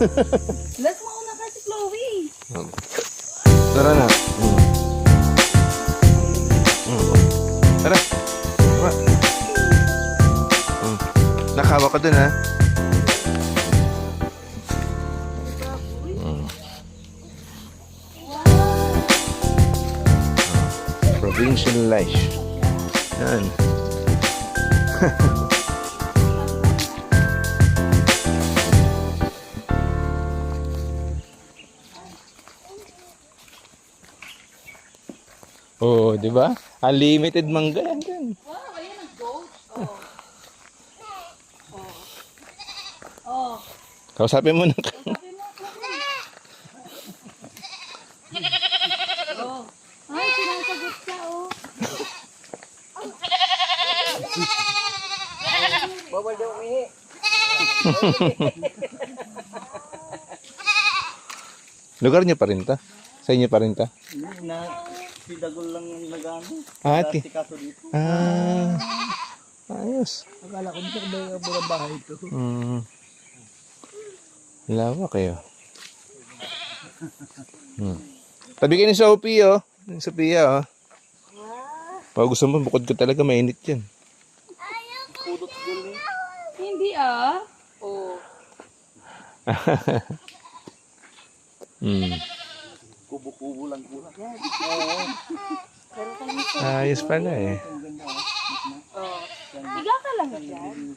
Let's mauna ka si Chloe. Tara na. Tara. Tara. Nakawa ka dun, ha? Provincial life. Yan. Oh, di ba? Unlimited mangga yan din. Wow, ayan ang goat. Oh. Kausapin mo na. Sabi mo, Chloe. Oh. Ay, sinasagot ka, oh. Bawal daw umihi. Lugar niyo pa rin ta? Sa inyo pa rin ta? Si Dagol lang yung nag-ano. Ate. Kaso dito. Ayos. Akala ko dito ba bahay ito. Lawa kayo. Tabi kayo ni Sophie, oh. Ni Sophia, oh. Pag gusto mo, bukod ka talaga, mainit yan. Pudot dul eh. Hindi, ah. Oh. Kubo-kubo lang kulang. Ayos pala, eh. Oh. Higa ka lang dyan.